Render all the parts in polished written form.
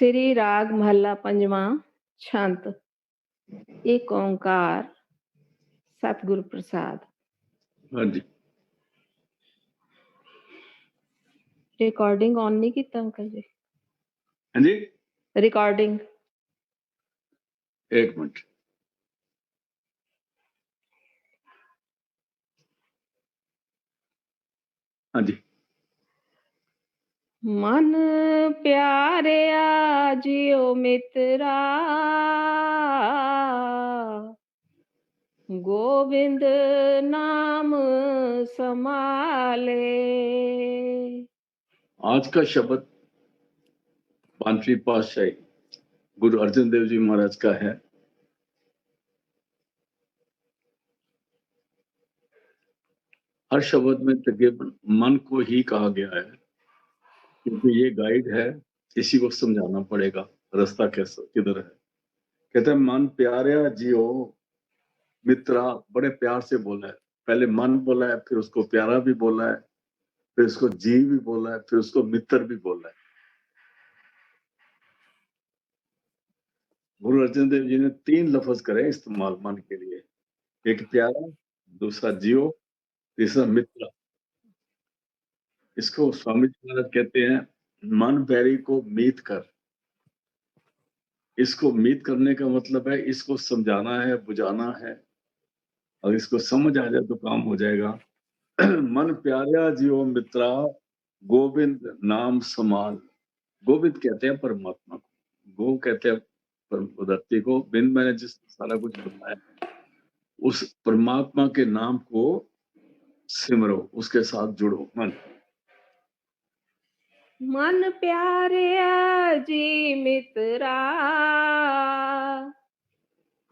श्री राग महला पंजवा छंत एक ओंकार सतगुरु प्रसाद। हाँ जी। रिकॉर्डिंग ऑन नहीं किया अंकल जी? हाँ जी, रिकॉर्डिंग एक मिनट। हाँ जी। मन प्यारिया जियो मित्रा, गोविंद नाम समाले। आज का शब्द पांचवी पातशाही गुरु अर्जन देव जी महाराज का है। हर शब्द में तकरीबन मन को ही कहा गया है, क्योंकि ये गाइड है, इसी को समझाना पड़ेगा रास्ता कैसा किधर है। कहते हैं मन प्यारा जियो मित्रा, बड़े प्यार से बोला है। पहले मन बोला है, फिर उसको प्यारा भी बोला है, फिर उसको जी भी बोला है, फिर उसको मित्र भी बोला है। गुरु अर्जन देव जी ने 3 लफ्ज करे इस्तेमाल मन के लिए, एक प्यारा, दूसरा जियो, तीसरा मित्र। इसको स्वामी जी महाराज कहते हैं मन बैरी को मीत कर। इसको मीत करने का मतलब है इसको समझाना है, बुझाना है, और इसको समझ आ जाए तो काम हो जाएगा। मन प्यारा जियो मित्रा, गोविंद नाम समाल। गोविंद कहते हैं परमात्मा को, गो कहते हैं धरती को, बिंद मैंने जिस सारा कुछ बताया उस परमात्मा के नाम को सिमरो, उसके साथ जुड़ो। मन प्यारिया जी मित्रा,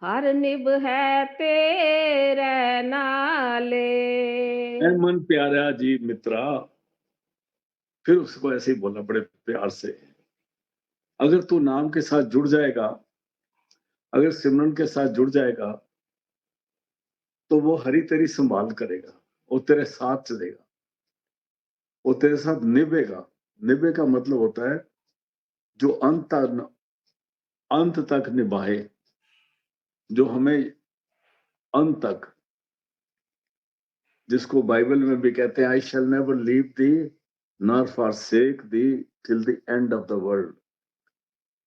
हर निभ है तेरे नाले। मन प्यारा जी मित्रा, फिर उसको ऐसे ही बोलना बड़े प्यार से। अगर तू नाम के साथ जुड़ जाएगा, अगर सिमरन के साथ जुड़ जाएगा, तो वो हरि तेरी संभाल करेगा, वो तेरे साथ चलेगा, वो तेरे साथ निभेगा। निभे का मतलब होता है जो अंत तक निभाए, जो हमें अंत तक, जिसको बाइबल में भी कहते हैं I shall never leave thee nor forsake thee till the end of the world.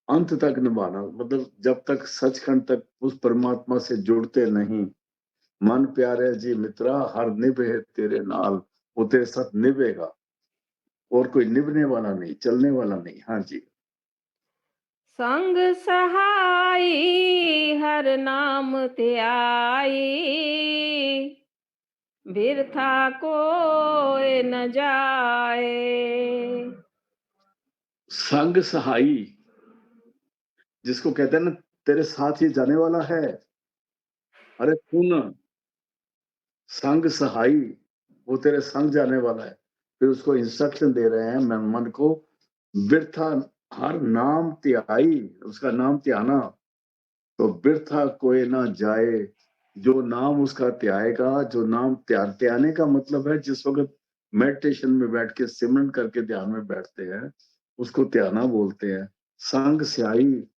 अंत तक निभाना मतलब जब तक सचखंड तक उस परमात्मा से जुड़ते नहीं। मन प्यारे जी मित्रा, हर निभे तेरे नाल, वो तेरे साथ निभेगा, और कोई निभने वाला नहीं, चलने वाला नहीं। हाँ जी। संग सहाई हर नाम त्याई, बिरथा कोई न जाए। संग सहाई जिसको कहते हैं ना, तेरे साथ ही जाने वाला है। अरे सुन, संग सहाई वो तेरे संग जाने वाला है। फिर उसको इंस्ट्रक्शन दे रहे हैं मन को, बिरथा हर नाम त्याई, उसका नाम त्याना, तो बिरथा कोई ना जाए। जो नाम उसका त्याएगा, जो नाम त्याने का मतलब है जिस वक्त मेडिटेशन में बैठ के सिमरन करके ध्यान में बैठते हैं, उसको त्याना बोलते हैं। संग स्याई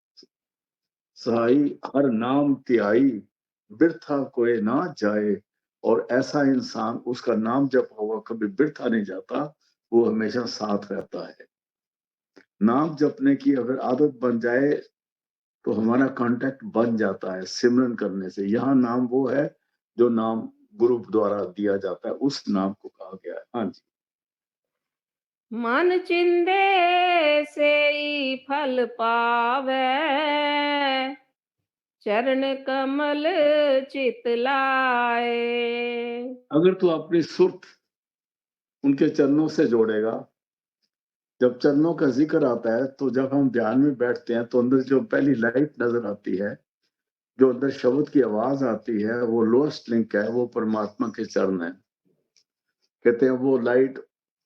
सहाई हर नाम त्याई, बिरथा कोई ना जाए। और ऐसा इंसान, उसका नाम जप होगा कभी बिरथा नहीं जाता, वो हमेशा साथ रहता है। नाम जपने की अगर आदत बन जाए तो हमारा कांटेक्ट बन जाता है सिमरन करने से। यहाँ नाम वो है जो नाम गुरु द्वारा दिया जाता है, उस नाम को कहा गया है। हाँ जी। मन चिंदे से ही फल पावे, चरण कमल चित लाए। अगर तू अपनी सुर्त उनके चरणों से जोड़ेगा, जब चरणों का जिक्र आता है तो जब हम ध्यान में बैठते हैं तो अंदर जो पहली लाइट नजर आती है, जो अंदर शब्द की आवाज आती है, वो लोएस्ट लिंक है, वो परमात्मा के चरण है। कहते हैं वो लाइट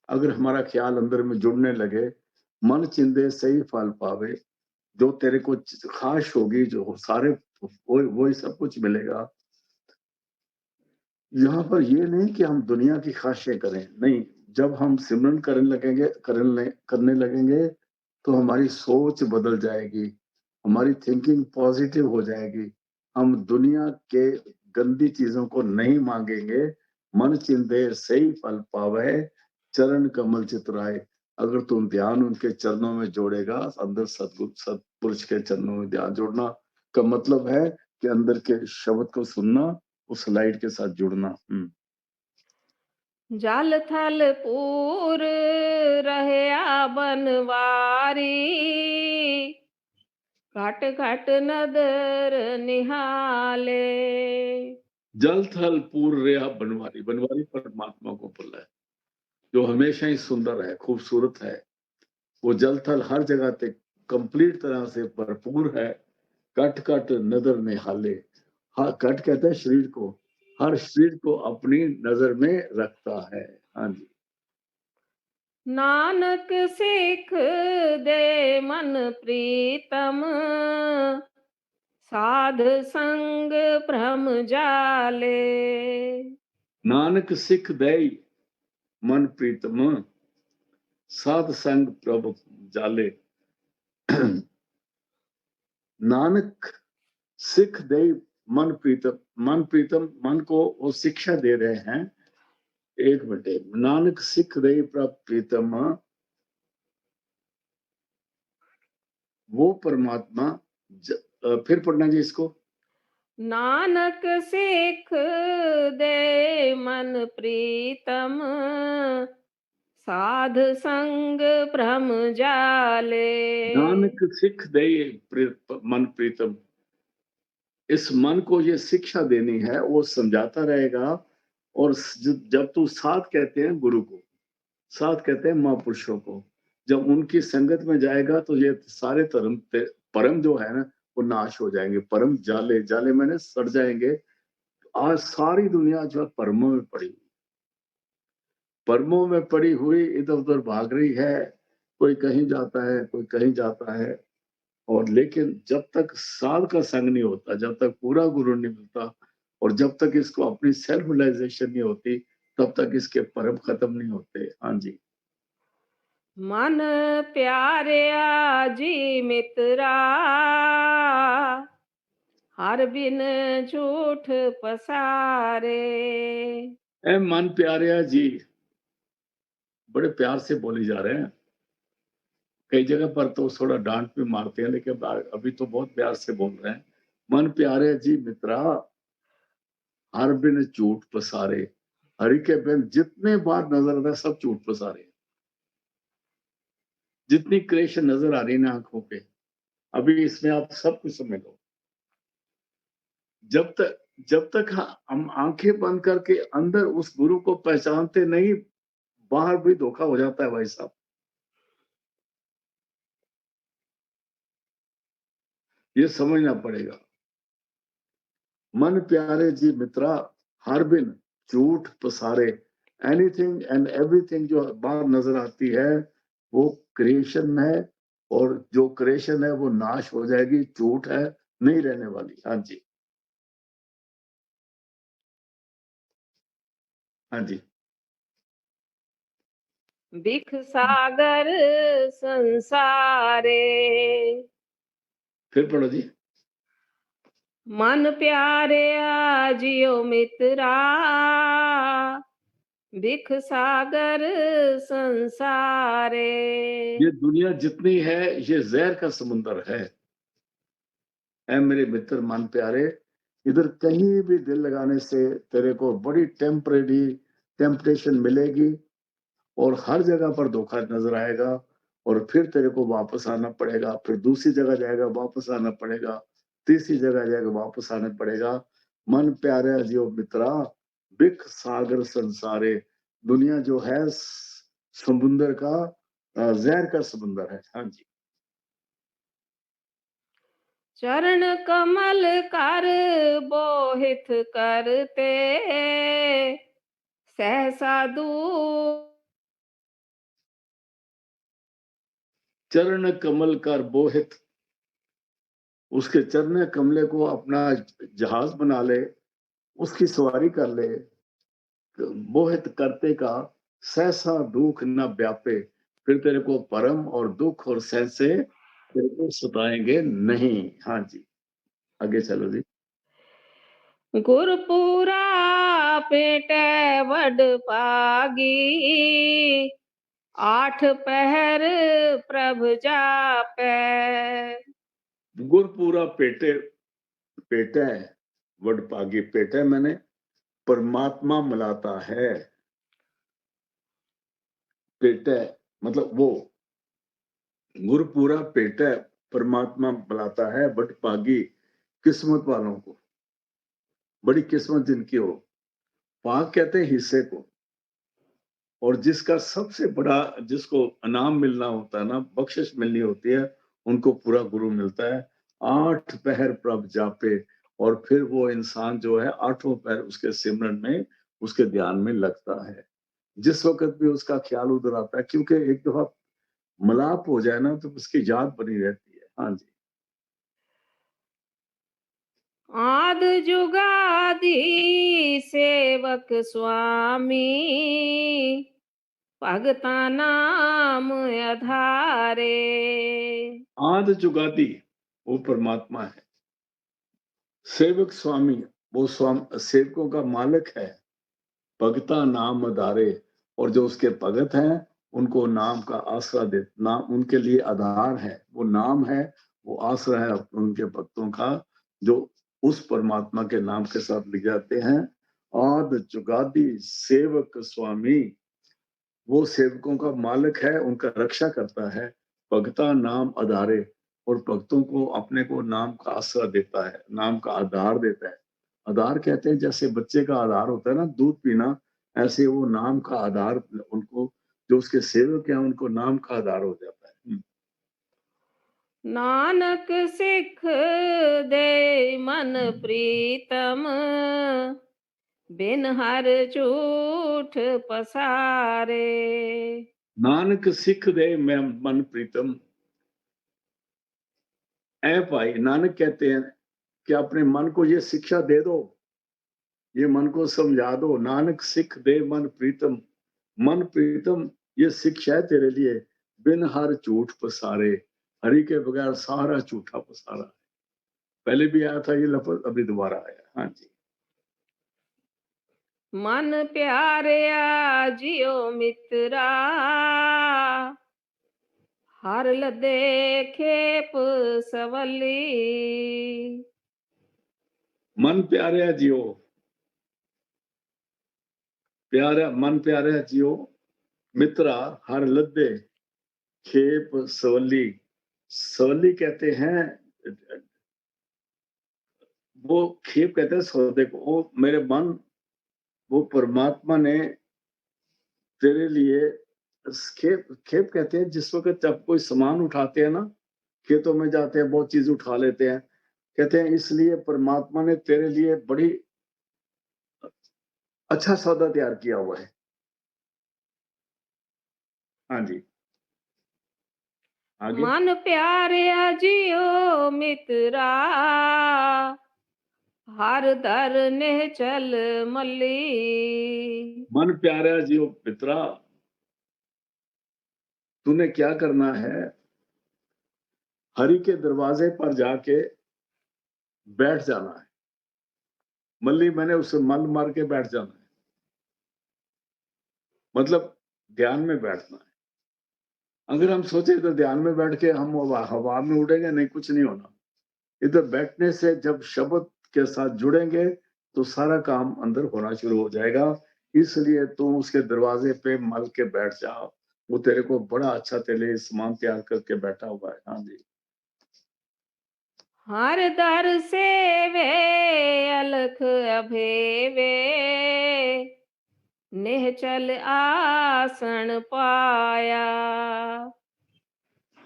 अगर हमारा ख्याल अंदर में जुड़ने लगे, मन चिंदे सही फल पावे, जो तेरे को खास होगी, जो सारे वही सब कुछ मिलेगा। यहाँ पर ये नहीं कि हम दुनिया की खाशें करें, नहीं। जब हम सिमरन करने लगेंगे तो हमारी सोच बदल जाएगी, हमारी थिंकिंग पॉजिटिव हो जाएगी। हम दुनिया के गंदी चीज़ों को नहीं माँगेंगे, मन चिंधे सही फल पावै, चरण कमल चितराए। अगर तुम ध्यान उनके चरणों में जोड़ेगा, अंदर सत्पुरुष के चरणों में ध्यान जोड़ना का मतलब है कि अंदर के शब्द को सुनना, उस लाइट के साथ जुड़ना। जल थल पूर रहया बनवारी, घट घट नदर निहाले। जल थल पूर रेहा बनवारी, बनवारी परमात्मा को बोला है, जो हमेशा ही सुंदर है, खूबसूरत है। वो जल थल हर जगह पे कंप्लीट तरह से भरपूर है। कट कट नजर निहाले। हाँ, कट कहते हैं शरीर को, हर शरीर को अपनी नजर में रखता है। हाँ जी। नानक सिख दे मन प्रीतम, साध संग भ्रम जाले। नानक सिख दई मन प्रीतम, साध संग प्रभु जाले। नानक सिख दई मन प्रीतम, मन प्रीतम, मन को वो शिक्षा दे रहे हैं। एक मिनट, नानक सिख दई प्रभु प्रीतम, वो परमात्मा फिर पढ़ना जी इसको। नानक सिख दे मन प्रीतम, साध संग भ्रम जाले। नानक सिख दई मन प्रीतम, इस मन को ये शिक्षा देनी है, वो समझाता रहेगा। और जब तू साथ कहते हैं गुरु को, साथ कहते हैं महापुरुषों को, जब उनकी संगत में जाएगा तो ये सारे परम जो है ना, वो नाश हो जाएंगे। परम जाले, जाले मैंने सड़ जाएंगे। आज सारी दुनिया जो है परमों में पड़ी, परमों में पड़ी हुई इधर उधर भाग रही है। कोई कहीं जाता है, कोई कहीं जाता है। और लेकिन जब तक साध का संग नहीं होता, जब तक पूरा गुरु नहीं मिलता, और जब तक इसको अपनी सेल्फ रियलाइजेशन नहीं होती, तब तक इसके परम खत्म नहीं होते। हाँ जी। मन प्यारिया जी मित्रा, हर बिन झूठ पसारे। ए मन प्यारिया जी, बड़े प्यार से बोली जा रहे हैं। कई जगह पर तो थोड़ा डांट भी मारते हैं, लेकिन अभी तो बहुत प्यार से बोल रहे हैं। मन प्यारे जी मित्रा, हर बिन झूठ पसारे। हरि के बिन जितने बार नजर आता है, सब झूठ पसारे। जितनी क्रिएशन नजर आ रही है ना आंखों पे, अभी इसमें आप सब कुछ समझ लो। जब तक हम आंखें बंद करके अंदर उस गुरु को पहचानते नहीं, बाहर भी धोखा हो जाता है भाई साहब। ये समझना पड़ेगा। मन प्यारे जी मित्रा, हर बिन झूठ पसारे। एनीथिंग एंड एवरीथिंग जो बाहर नजर आती है, वो क्रिएशन है। और जो क्रिएशन है वो नाश हो जाएगी, झूठ है, नहीं रहने वाली। हाँ जी, हाँ जी। बिख सागर संसारे, फिर पढ़ो जी। मन प्यारिया जियो मित्रा, बिख सागर संसारे। ये दुनिया जितनी है, ये जहर का समुंदर है। ऐ मेरे मित्र मन प्यारे, इधर कहीं भी दिल लगाने से तेरे को बड़ी टेम्परेरी टेम्पटेशन मिलेगी, और हर जगह पर धोखा नजर आएगा। और फिर तेरे को वापस आना पड़ेगा, फिर दूसरी जगह जाएगा, वापस आना पड़ेगा, तीसरी जगह जाएगा, वापस आना पड़ेगा। मन प्यारे जियो मित्रा, बिख सागर संसारे। दुनिया जो है समुंदर का, जहर का समुंदर है। हाँ जी। चरण कमल कर बोहित करते, सहसा दूर। चरण कमल कर बोहित, उसके चरण कमले को अपना जहाज बना ले, उसकी सवारी कर ले। मोहित करते का सहसा दुख न व्यापे, फिर तेरे को परम और दुख और सहज से तेरे को सताएंगे नहीं। हाँ जी, आगे चलो जी। गुरपुरा पेट वड पागी, 8 पहर प्रभ जापै। गुरपुरा पेटे पेटे वडभागी, पेटे मैंने परमात्मा मिलाता है। पेटे मतलब वो गुरपुरा पेटे परमात्मा मिलाता है, वडभागी किस्मत वालों को, बड़ी किस्मत जिनकी हो। पाक कहते हैं हिस्से को, और जिसका सबसे बड़ा, जिसको इनाम मिलना होता है ना, बख्शिश मिलनी होती है, उनको पूरा गुरु मिलता है। 8 पहर प्रभ जापे, और फिर वो इंसान जो है 8 पहर उसके सिमरन में, उसके ध्यान में लगता है। जिस वक्त भी उसका ख्याल उधर आता है, क्योंकि एक दफा मलाप हो जाए ना तो उसकी याद बनी रहती है। हाँ जी। आद जुगादि सेवक स्वामी, भगता नाम आधारे। आद जुगादी वो परमात्मा है। सेवक स्वामी वो सेवकों का मालिक है। भगता नाम आधारे, और जो उसके भगत हैं उनको नाम का आसरा दे, नाम उनके लिए आधार है, वो नाम है, वो आसरा है उनके भक्तों का, जो उस परमात्मा के नाम के साथ लिख जाते हैं। आद जुगादी सेवक स्वामी, वो सेवकों का मालिक है, उनका रक्षा करता है। भगता नाम आधारे, और भक्तों को अपने को नाम का आसरा देता है, नाम का आधार देता है। आधार कहते हैं जैसे बच्चे का आधार होता है ना, दूध पीना, ऐसे वो नाम का आधार उनको, जो उसके सेवक हैं उनको नाम का आधार हो जाता है। नानक सिख दे मन प्रीतम, बिन हर झूठ पसारे। नानक सिख दे मैं मन प्रीतम। ऐ भाई, नानक कहते हैं कि अपने मन को ये शिक्षा दे दो, ये मन को समझा दो। नानक सिख दे मन प्रीतम, मन प्रीतम ये शिक्षा है तेरे लिए। बिन हर झूठ पसारे, हरि के बगैर सारा झूठा पसारा है। पहले भी आया था ये लफ्ज, अभी दोबारा आया। हाँ जी। मन प्यारया जियो मित्रा, हर लदे खेप सवली। मन प्यारे जियो, प्यारा मन प्यारे जियो, मित्रा हर लद्दे खेप सवली। सवली कहते हैं, वो खेप कहते हैं सौदे को। वो मेरे मन, वो परमात्मा ने तेरे लिए खेप, खेप कहते हैं जिस वक्त जब कोई सामान उठाते हैं ना, खेतों में जाते हैं, बहुत चीज उठा लेते हैं, कहते हैं इसलिए परमात्मा ने तेरे लिए बड़ी अच्छा सौदा तैयार किया हुआ है। हाँ जी, आगे। मन प्यारया जियो मित्रा, हर दर निहचल मली। मन प्यारा जियो पितरा, तूने क्या करना है, हरि के दरवाजे पर जाके बैठ जाना है। मल्ली मैंने उससे मल मार के बैठ जाना है, मतलब ध्यान में बैठना है। अगर हम सोचे तो ध्यान में बैठ के हम हवा में उड़ेंगे नहीं, कुछ नहीं होना। इधर बैठने से जब शब्द के साथ जुड़ेंगे तो सारा काम अंदर होना शुरू हो जाएगा। इसलिए तू उसके दरवाजे पे मल के बैठ जा, वो तेरे को बड़ा अच्छा तेरे लिए सामान तैयार करके बैठा हुआ है। हाँ जी। हर दर से वे अलख अभेवे, निहचल आसन पाया।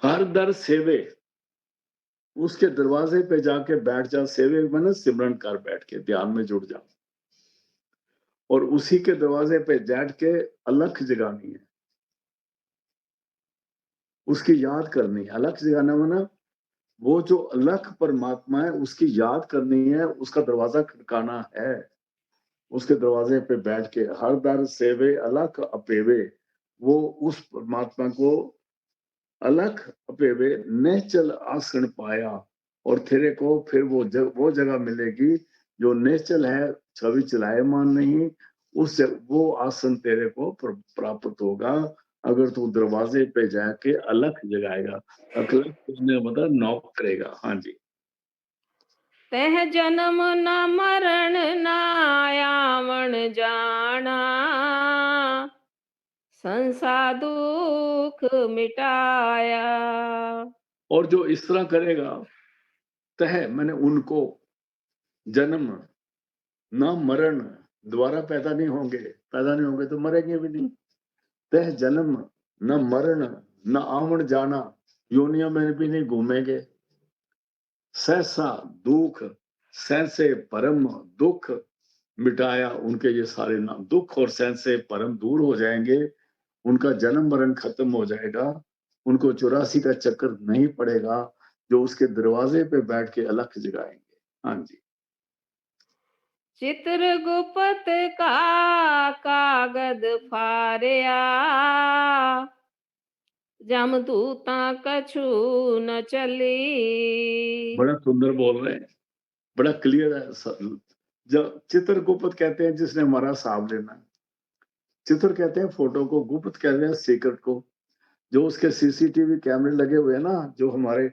हर दर सेवे, उसके दरवाजे पे जाके बैठ जा। सेवे मैंने सिमरन कर, बैठ के ध्यान में जुड़ जा, और उसी के दरवाजे पे बैठ के अलख जगानी है, उसकी याद करनी है। अलख जगाना माना वो जो अलख परमात्मा है उसकी याद करनी है, उसका दरवाजा खटकाना है। उसके दरवाजे पे बैठ के हर दर सेवे अलख अपेवे, वो उस परमात्मा को अलख अपेवे निश्चल आसन पाया, और तेरे को फिर वो जगह मिलेगी जो निश्चल है, छवि चलायमान नहीं, वो आसन तेरे को प्राप्त होगा अगर तू दरवाजे पे जाके अलख जगाएगा। अलख मतलब नॉक करेगा। हाँ जी। तह जन्म न मरण न आयावण जाना, संसार दुख मिटाया। और जो इस तरह करेगा, तह मैंने उनको, जन्म न मरण, दोबारा पैदा नहीं होंगे तो मरेंगे भी नहीं। तह जन्म न मरण न आवन जाना, योनिया में भी नहीं घूमेंगे। सहसा दुख, सहसे परम दुख मिटाया, उनके ये सारे नाम, दुख और सहन से परम दूर हो जाएंगे, उनका जन्म मरण खत्म हो जाएगा, उनको 84 का चक्कर नहीं पड़ेगा, जो उसके दरवाजे पे बैठ के अलख जगाएंगे। हाँ जी। चित्रगुप्त का कागद फाड़या, जमदूता कछु न चली। बड़ा सुंदर बोल रहे हैं, बड़ा क्लियर है। जब चित्रगुप्त कहते हैं जिसने हमारा हिसाब लेना है, चित्र कहते हैं फोटो को, गुप्त कहते हैं सीक्रेट को। जो उसके सीसीटीवी कैमरे लगे हुए हैं ना, जो हमारे,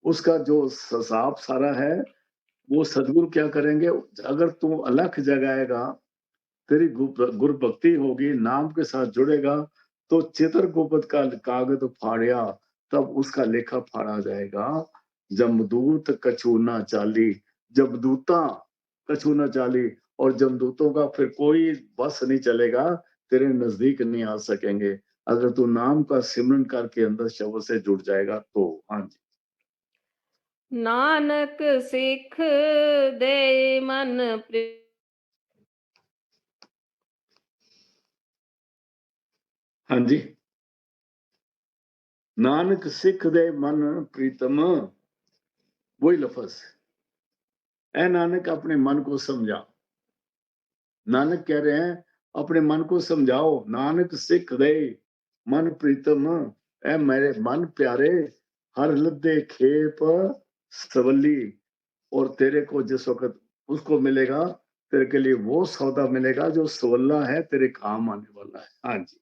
उसका जो हिसाब सारा है, वो सदगुरु क्या करेंगे, अगर तू अलख जगाएगा, तेरी गुरु भक्ति होगी, नाम के साथ जुड़ेगा, तो चित्रगुप्त का कागज फाड़िया, तब उसका लेखा फाड़ा जाएगा। जमदूत कछु ना चाली, जमदूता कछु ना चाली, और जमदूतों का फिर कोई बस नहीं चलेगा, तेरे नजदीक नहीं आ सकेंगे, अगर तू नाम का सिमरन करके अंदर शब्द से जुड़ जाएगा तो। हाँ जी। नानक सिख दे मन हाँ जी। नानक सिख दे मन प्रीतम, वही लफज, ऐ नानक अपने मन को समझा। नानक कह रहे हैं अपने मन को समझाओ, नानक सिख दे मन प्रीतम, ऐ मेरे मन प्यारे, हर लद्दे खेप सवली, और तेरे को जिस वक्त उसको मिलेगा, तेरे के लिए वो सौदा मिलेगा जो सवल्ला है, तेरे काम आने वाला है। हाँ जी।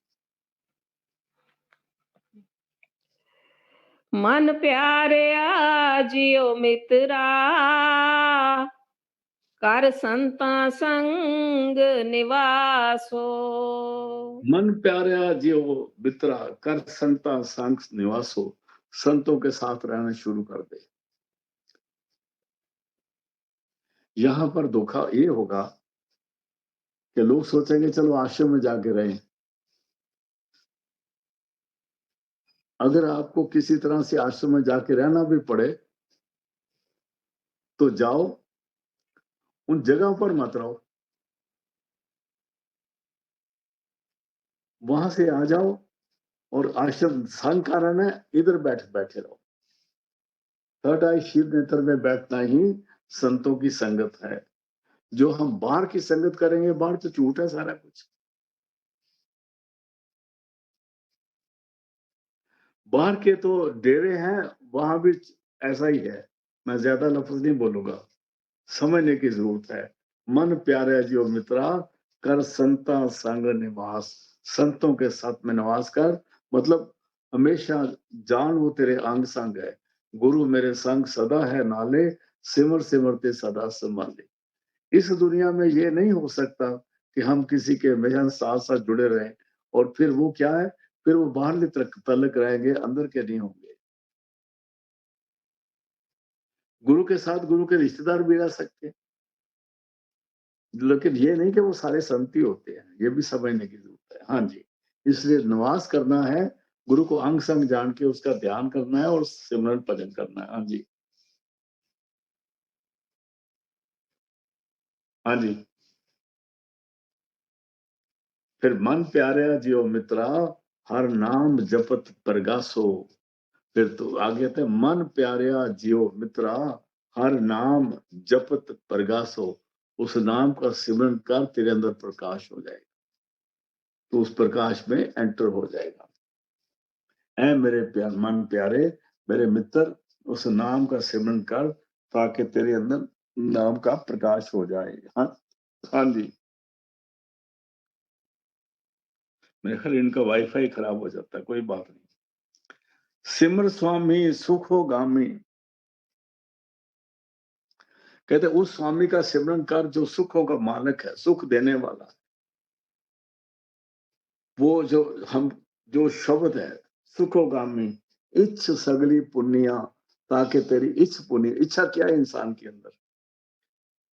मन प्यारया जियो मित्रा, कर संता संग निवासो। मन प्यारा जियो मित्रा, कर संता संग निवासो, संतों के साथ रहना शुरू कर दे। यहां पर धोखा ये होगा कि लोग सोचेंगे चलो आश्रम में जाके रहें। अगर आपको किसी तरह से आश्रम में जाके रहना भी पड़े तो जाओ, उन जगह पर मत रहो, वहां से आ जाओ, और आश्रम संग कारण है, इधर बैठे रहो। थर्ड आई शिव नेत्र में बैठना ही संतों की संगत है। जो हम बाहर की संगत करेंगे, बाहर तो झूठ है सारा कुछ। बाहर के तो डेरे हैं, वहां भी ऐसा ही है। मैं ज्यादा लफ्ज नहीं बोलूंगा, समझने की जरूरत है। मन प्यारे जियो मित्रा, कर संता संग निवास, संतों के साथ में निवास कर, मतलब हमेशा जान वो तेरे अंग संग है। गुरु मेरे संग सदा है नाले, सिमर सिमरते सदा संभाले। इस दुनिया में ये नहीं हो सकता कि हम किसी के हमेशा साथ साथ जुड़े रहें, और फिर वो क्या है, फिर वो बाहर तलक रहेंगे, अंदर के नहीं होंगे। गुरु के साथ गुरु के रिश्तेदार भी रह सकते हैं, लेकिन ये नहीं कि वो सारे संत ही होते हैं, ये भी समझने की जरूरत है। हाँ जी। इसलिए निवास करना है, गुरु को अंग संग जान के उसका ध्यान करना है और सिमरन भजन करना है। हाँ जी। हाँ जी। फिर मन प्यारा जियो मित्रा, हर नाम जपत प्रगासो। फिर तो आगे थे, मन प्यारा जियो मित्रा, हर नाम जपत प्रगासो, उस नाम का सिमरन कर, तेरे अंदर प्रकाश हो जाएगा। तो उस प्रकाश में एंटर हो जाएगा। ऐ मेरे मन प्यारे, मेरे मित्र, उस नाम का सिमरन कर ताकि तेरे अंदर नाम का प्रकाश हो जाए। हाँ, हाँ जी। मेरे ख्याल इनका वाईफाई खराब हो जाता है, कोई बात नहीं। सिमर स्वामी सुखोगामी, कहते उस स्वामी का सिमरन कर जो सुखों का मालिक है, सुख देने वाला। वो जो शब्द है सुखोगामी, इच्छ सगली पुण्या, ताकि तेरी इच्छा क्या है इंसान के अंदर?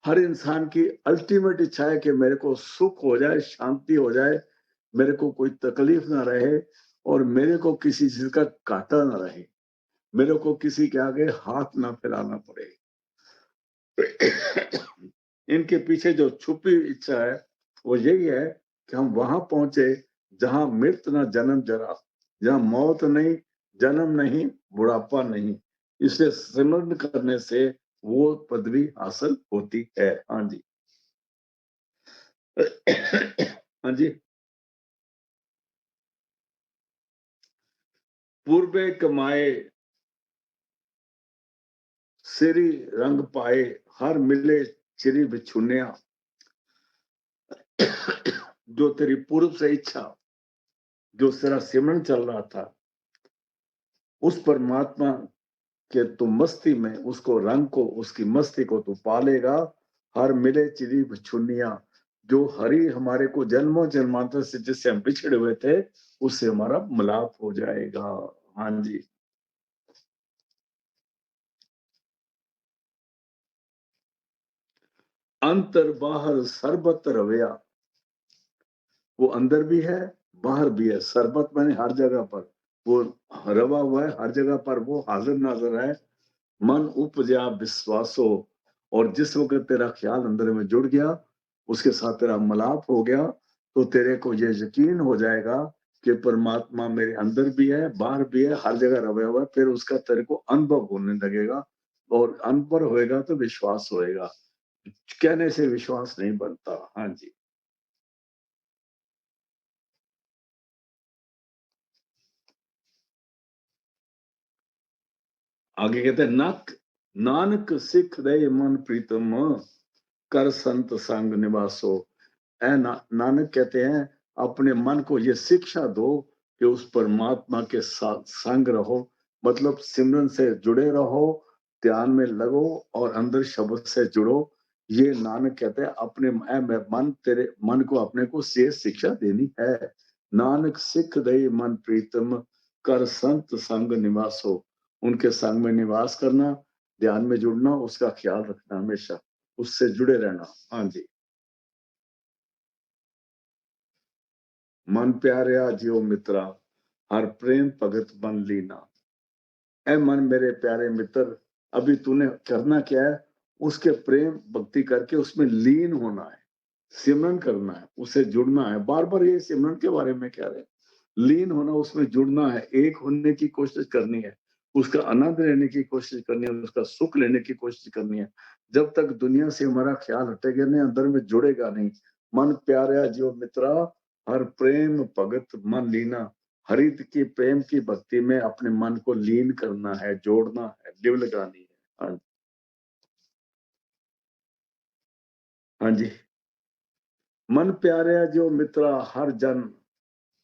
हर इंसान की अल्टीमेट इच्छा है कि मेरे को सुख हो जाए, शांति हो जाए, मेरे को कोई तकलीफ ना रहे और मेरे को किसी चीज का घाटा ना रहे, मेरे को किसी के आगे हाथ ना फैलाना पड़े। इनके पीछे जो छुपी इच्छा है वो यही है कि हम वहां पहुंचे जहां मृत ना जन्म जरा, जहां मौत नहीं, जन्म नहीं, बुढ़ापा नहीं। इसे सिमरन करने से वो पदवी हासिल होती है। हाँ जी। हाँ जी। पूर्वे कमाए सिरी रंग पाए, हर मिले चिरी बिछुनिया। जो तेरी पूर्व से इच्छा, जो तेरा सिमरन चल रहा था, उस परमात्मा के तू मस्ती में उसको रंग को, उसकी मस्ती को तू पालेगा। हर मिले चिरी बिछुनिया, जो हरि हमारे को जन्मों जन्मांतर से जिससे हम बिछड़े हुए थे, उससे हमारा मिलाप हो जाएगा। हाँ जी। अंतर बाहर सरबत रवैया, वो अंदर भी है, बाहर भी है। सरबत मैंने हर जगह पर, वो रवा हुआ है हर जगह पर, वो हाजिर नाजिर है। मन उपजा विश्वासो, और जिस वक्त तेरा ख्याल अंदर में जुड़ गया, उसके साथ तेरा मिलाप हो गया, तो तेरे को ये यकीन हो जाएगा कि परमात्मा मेरे अंदर भी है, बाहर भी है, हर जगह रवा हुआ है। फिर उसका तेरे को अनुभव होने लगेगा, और अनुभव होएगा तो विश्वास होएगा। कहने से विश्वास नहीं बनता। हाँ जी। आगे कहते हैं नानक सिख दे मन प्रीतम, कर संत संग निवासो। नानक कहते हैं अपने मन को ये शिक्षा दो कि उस परमात्मा के साथ संग रहो, मतलब सिमरन से जुड़े रहो, ध्यान में लगो और अंदर शब्द से जुड़ो। ये नानक कहते हैं अपने मन, तेरे मन को अपने को ये शिक्षा देनी है। नानक सिख दे मन प्रीतम, कर संत संग निवासो। उनके संग में निवास करना, ध्यान में जुड़ना, उसका ख्याल रखना, हमेशा उससे जुड़े रहना। हाँ जी। मन प्यारया जियो मित्रा, हर प्रेम भगत मन लीना। ऐ मन मेरे प्यारे मित्र, अभी तूने करना क्या है? उसके प्रेम भक्ति करके उसमें लीन होना है, सिमरन करना है, उससे जुड़ना है। बार बार ये सिमरन के बारे में कह रहे हैं। लीन होना, उसमें जुड़ना है, एक होने की कोशिश करनी है, उसका आनंद लेने की कोशिश करनी है, उसका सुख लेने की कोशिश करनी है। जब तक दुनिया से हमारा ख्याल हटेगा नहीं, अंदर में जुड़ेगा नहीं। मन प्यारा जियो मित्रा, हर प्रेम भगत मन लीना। हरित की प्रेम की भक्ति में अपने मन को लीन करना है, जोड़ना है, लिव लगानी है। हाँ, हाँ जी। मन प्यारे जो मित्रा, हर जन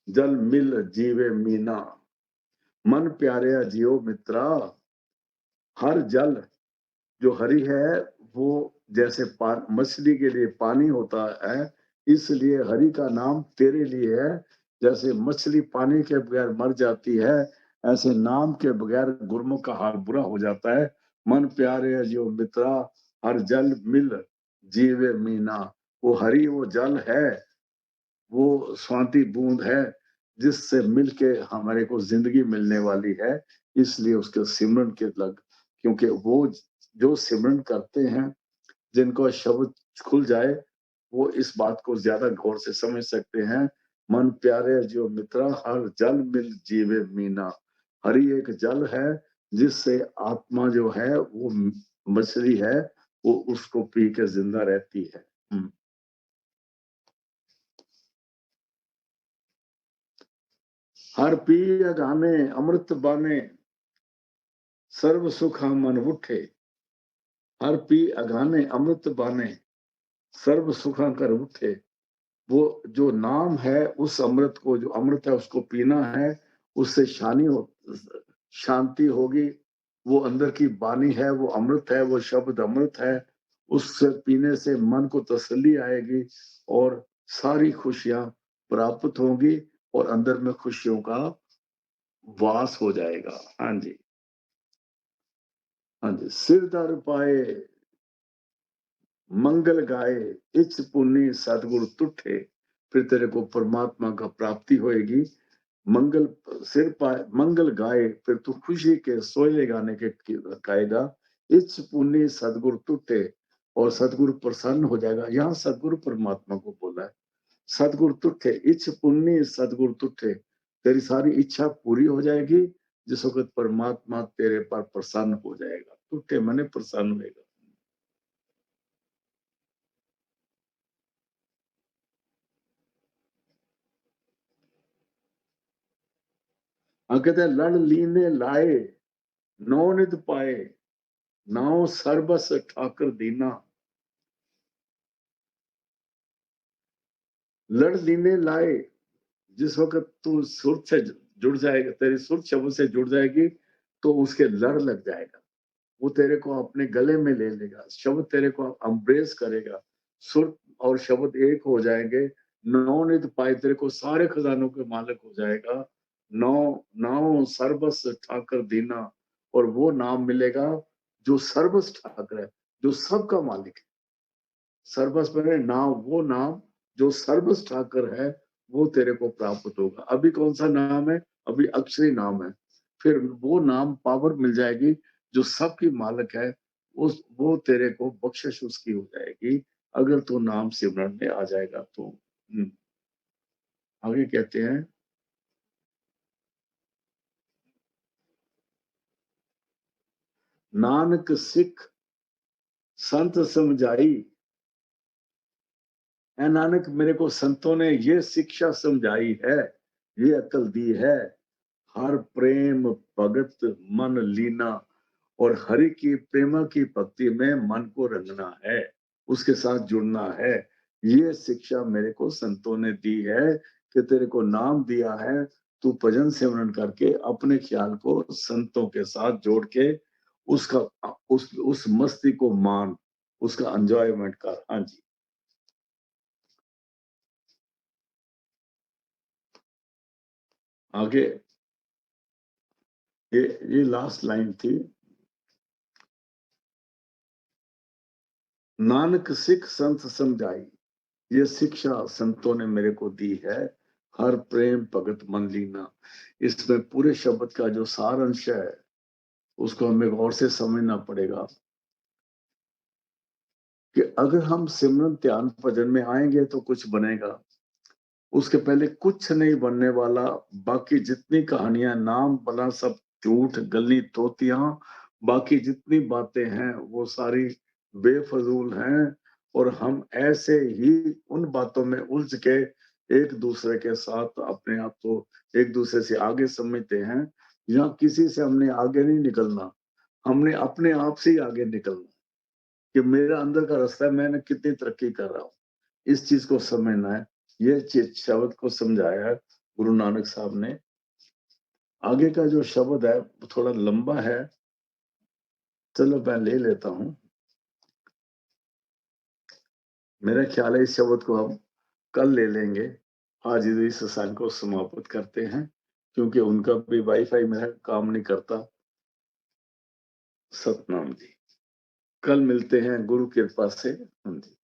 जल मिल जीवे मीना। मन प्यारे जियो मित्रा, हर जल, जो हरि है वो जैसे मछली के लिए पानी होता है, इसलिए हरि का नाम तेरे लिए है। जैसे मछली पानी के बगैर मर जाती है, ऐसे नाम के बगैर गुरमुख का हाल बुरा हो जाता है। मन प्यारे जो मित्रा, हर जल मिल जीवे मीना। वो हरि वो जल है, वो स्वाति बूंद है, जिससे मिलके हमारे को जिंदगी मिलने वाली है। इसलिए उसके सिमरन के लग, क्योंकि वो जो सिमरन करते हैं, जिनको शब्द खुल जाए, वो इस बात को ज्यादा गौर से समझ सकते हैं। मन प्यारे जो मित्रा, हर जल मिल जीवे मीना। हरि एक जल है, जिससे आत्मा जो है वो मछली है, वो उसको पी के जिंदा रहती है। हर पी अगाने अमृत बाने, सर्व सुखा मन उठे। हर पी अगाने अमृत बाने, सर्व सुखा कर उठे। वो जो नाम है, उस अमृत को, जो अमृत है उसको पीना है, उससे शांति होगी। वो अंदर की वाणी है, वो अमृत है, वो शब्द अमृत है। उससे पीने से मन को तसल्ली आएगी और सारी खुशियां प्राप्त होंगी और अंदर में खुशियों का वास हो जाएगा। हाँ जी, हाँ जी। सिर धर पाए मंगल गाए, इच्छ पुण्य सतगुरु तुठे। फिर तेरे को परमात्मा का प्राप्ति होएगी। मंगल सिर पाए मंगल गाए, फिर तू खुशी के सोयले गाने के गाएगा। इच्छ पुण्य सतगुरु तुठे, और सतगुरु प्रसन्न हो जाएगा। यहाँ सतगुरु परमात्मा को बोला है। सतगुरु तुठे, इच्छ पुण्य सतगुरु तुठे। तेरी सारी इच्छा पूरी हो जाएगी जिस वक्त परमात्मा तेरे पर प्रसन्न हो जाएगा। तुठे माने प्रसन्न होएगा। हाँ, कहते हैं लड़ लीने लाए, नौ निध पाए, नाव सर्वस ठाकर दीना। लड़ लीने लाए, जिस वक्त तू सुर से जुड़ जाएगा, तेरी सुर शब्द से जुड़ जाएगी, तो उसके लड़ लग जाएगा। वो तेरे को अपने गले में ले लेगा, शब्द तेरे को अम्ब्रेस करेगा। सुर और शब्द एक हो जाएंगे। नौ निध पाए, तेरे को सारे खजानों के मालिक हो जाएगा। नौ नौ सर्वस ठाकर दीना, और वो नाम मिलेगा जो सर्वस ठाकर है, जो सबका मालिक है। सर्वस में नाम, वो नाम जो सर्वस ठाकर है, वो तेरे को प्राप्त होगा। अभी कौन सा नाम है? अभी अक्षरी नाम है। फिर वो नाम पावर मिल जाएगी जो सबकी मालिक है। वो तेरे को बख्शिश उसकी हो जाएगी अगर तू नाम सिमरन में आ जाएगा तो। आगे कहते हैं, नानक सिख संत समझाई। ऐ नानक, मेरे को संतों ने ये शिक्षा समझाई है, ये अकल दी है। हर प्रेम भगत मन लीना, और हरि की प्रेमा की भक्ति में मन को रंगना है, उसके साथ जुड़ना है। ये शिक्षा मेरे को संतों ने दी है कि तेरे को नाम दिया है, तू भजन सिमरन करके अपने ख्याल को संतों के साथ जोड़ के उसका उस मस्ती को मान, उसका एंजॉयमेंट कर। हाँ जी, आगे ये लास्ट लाइन थी। नानक सिख संत समझाई, ये शिक्षा संतों ने मेरे को दी है। हर प्रेम भगत मन लीना, इसमें पूरे शब्द का जो सार अंश है उसको हमें गौर से समझना पड़ेगा कि अगर हम सिमरन ध्यान भजन में आएंगे तो कुछ बनेगा, उसके पहले कुछ नहीं बनने वाला। बाकी जितनी कहानियां, नाम बना सब झूठ गली तोतियां, बाकी जितनी बातें हैं वो सारी बेफजूल हैं। और हम ऐसे ही उन बातों में उलझ के एक दूसरे के साथ अपने आप को एक दूसरे से आगे समझते हैं। यहाँ किसी से हमने आगे नहीं निकलना, हमने अपने आप से ही आगे निकलना कि मेरा अंदर का रास्ता है, मैंने कितनी तरक्की कर रहा हूँ, इस चीज को समझना है। ये चीज शब्द को समझाया है गुरु नानक साहब ने। आगे का जो शब्द है वो थोड़ा लंबा है, चलो मैं ले लेता हूँ। मेरा ख्याल है इस शब्द को हम कल ले लेंगे। आज इस सत्संग को समाप्त करते हैं क्योंकि उनका भी वाईफाई मेरा काम नहीं करता। सतनाम जी, कल मिलते हैं गुरु कृपा से। हाँ जी।